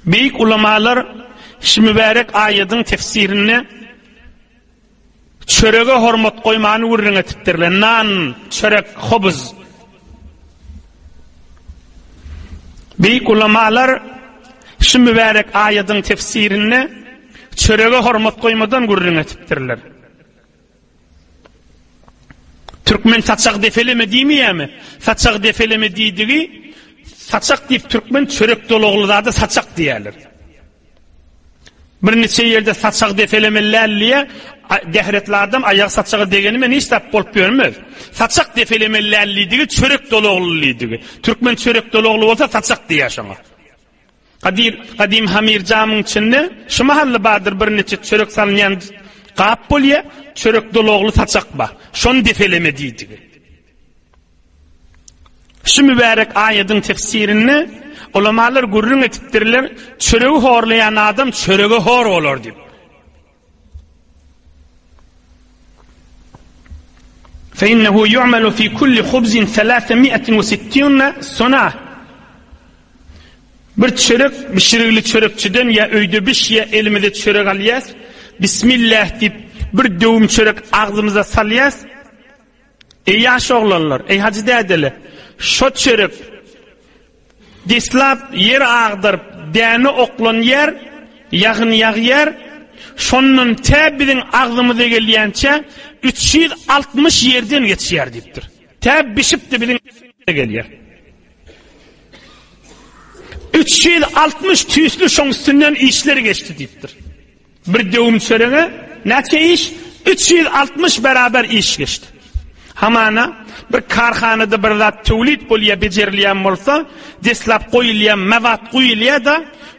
Büyük ulamalar şu mübarek ayetin tefsirini çörege hormat koymanı vurrun etiptirler. Nan, çörek, hobuz. Büyük ulamalar şu mübarek ayetin tefsirini çörege hormat koymadan vurrun etiptirler. Türkmen saçak defeleme değil mi? Saçak defeleme deydiği, saçak deyip Türkmen çörek doluğlu da saçak diyorlar. Bir neçe yerde saçak defelemelerliye dehretli adam ayak saçağı degenime ne istap bolup görmez. Saçak defelemelerliği çörek doluğlu. Türkmen çörek doluğlu olsa saçak diye yaşama. Kadim Hamir camın içinde şu mahalle badır bir neçe çörek salınyan qap bolya çörek doluğlu saçak ba. Şonu defeleme deydi. Şu mübarek ayetin tefsirini ulamalar gurrun etiptirler, çöreği horlayan adam çöreği hor olur deyip. فَاِنَّهُ يُعْمَلُ فِي كُلِّ خُبْزٍ 360 sonah. Bir çörek, pişirili çörekçiden ya öyde biş ya elimizde çörek alyaz, Bismillah deyip bir dövüm çörek ağzımıza salyaz. Ey yaş oğlanlar, ey hacı dedeli, şu çörek dislap yer ağdırıp däni oklan yer, yağın yağ yer, şonun təbidin ağzımıza gelýänçe 360 yerden geçýär deyipdir. Täb bişip de bilin gelýär. 360 tüýslü şoň üstünden işleri geçti deyipdir. Bir döwüm çöreğe näçe iş? 360 beraber iş geçti. Hamana bir karxanada bir zat tevlid bolýa bejerilýän bolsa, deslap goýulýan mewat goýulýa da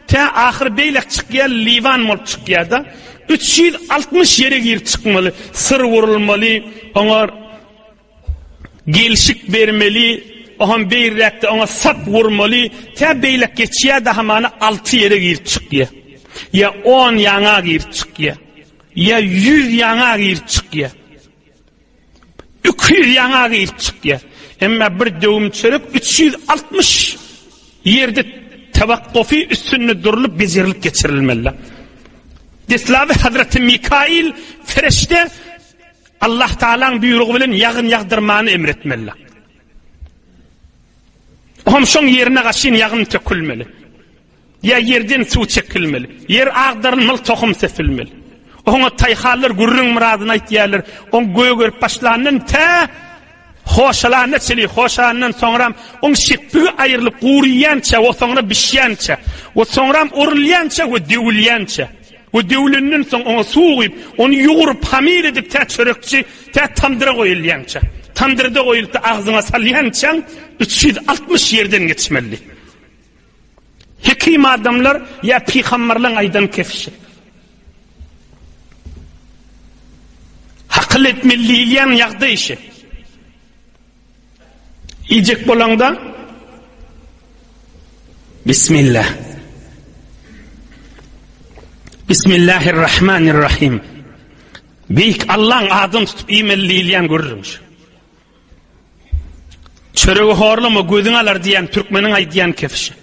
ta ahir beýlek çykýar, liwan bolup çykýar da 360 yere girip çıkmalı, sır vurulmalı, ona gelişik vermeli, ona beýrekde ona sap vurmalı, ta beýlek geçýär da hamana 6 yere girip çykýar. Ya 10 yana girip çykýar. Ya 100 yana girip çykýar. 200 yana girip çıkıyor. Ama bir dövüm çörek 360 yerde tevakkufi üstünde durulup bezirilip geçirilmeli. Deslavi Hazreti Mikail ferişte Allah Teala'nın buyruğu bilen yağın yağdırmanı emretmeli. Homşon yerine kaşın yağın tökülmeli. Ya yerden su çekilmeli. Yer ağdırılmalı, tohum sefilmeli. Ona tayhallar gurrun muradına ihtiyarlar. On göğe görüp başlarının ta hoşalarına çeli, hoşalarından sonra on şekbüğü ayrılıp kuruyança, o sonra bişyança, o sonra orulyança, o devulyança. O devulünün sonra ona soğuyup, onu yoğurup hamir edip ta çörekçi, ta tandıra koyulyança. Tandırda koyulup da ağzına salyança 360 yerden geçmeli. Hekim adamlar ya peygamberlerin aydan kefişi. Akıl etmeliyen yağdı işi. İyecek bolanda Bismillah. Bismillahirrahmanirrahim. Büyük Allah'ın adını tutup imelliyen görürmüş. Çöreği horlu mu gözün alır diyen Türkmenin ay diyen kefişi.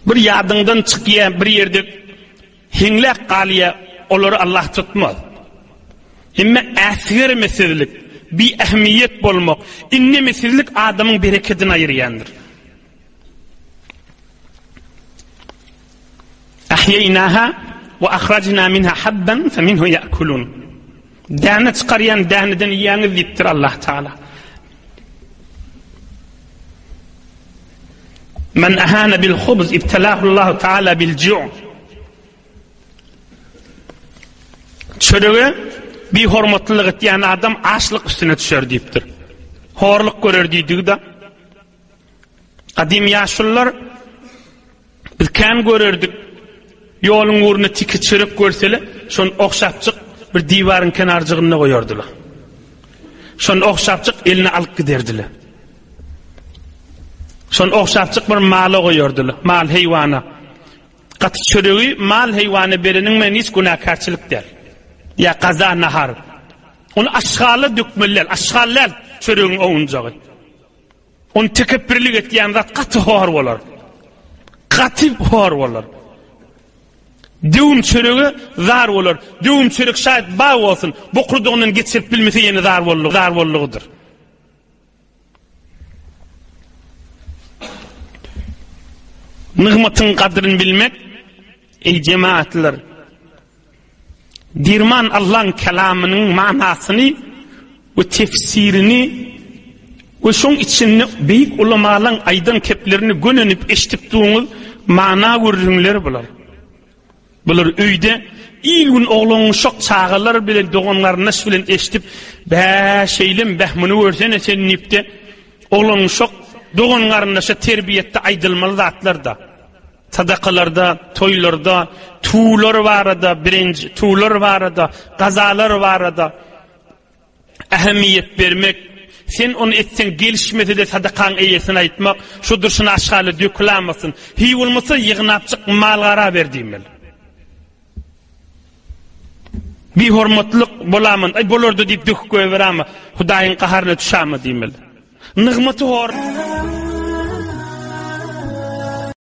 Bir yadından çıkıya bir yerde hinlek kalıya onları Allah tutmaz. Ama asgari meselelik, bir ehemmiyet bulmak, inne meselelik adamın bereketini ayıryandır. Ahyaynaha ve akhrajna minha habban feminhu ya'kulun. Dâne çıkaryan dâneden yiyanı ziptir Allah Teala. Men ahana bil khubz ibtalahu Allah Teala bil cu'. Çöreğe bir hormatlılık ettiğin adam açlık üstüne düşer deyiptir. Horluk görür deydik de. Kadim yaşlılar bir kan görürdük. Yolun uğruna tiki çörek görseli, şonu okşapçık bir divarın kenarcığına koyardılar. Şonu okşapçık eline alıp giderdiler. Şonu okşapçık bir malı koyardılar, mal heyvana. Katı çöreği mal heyvanı berinin men hiç günahkarçılık der. Ya kaza nahar. Onu aşağılı dökmeler, aşağılar çöreğin oyuncağı. Onu tekebbürlük ettiğin zat katı hor olur. Katip hor bolar. Düğüm çöregi zar bolar. Düğüm çörek şayet bağ olsun. Bu kurduğundan geçirip bilmese yeni zar bolluğudur. Nıgmatın kadrini bilmek, ey cemaatler, dirman Allah'ın kelamının manasını ve tefsirini ve şun içinde büyük ulamaların aydan keplerini gönenip eşitiptuğunuz mana görürünler bular. Bular öyde iyi gün oğlunun şok çağılar bile doğanlarına bilen eşitip be şeylim behmunu görsene sen nipte oğlunun şok doğanlarına terbiyette aydılmalı zatlar da sadakalarda, toylarda, tuğlar var da, birinci tuğlar var da, gazalar var da, ehemmiyet vermek, sen onu etsen gelişmesi de sadakan eyesine aytmak, şu durşuna aşağılı dökülamasın, hiç olmasa yığınapçık mallara verdiğimel. Bir hormatlılık bulamın, ay bolordu deyip dökük koyver ama, Hudayın kaharına düşamı deyimel. Nıgmatı hor.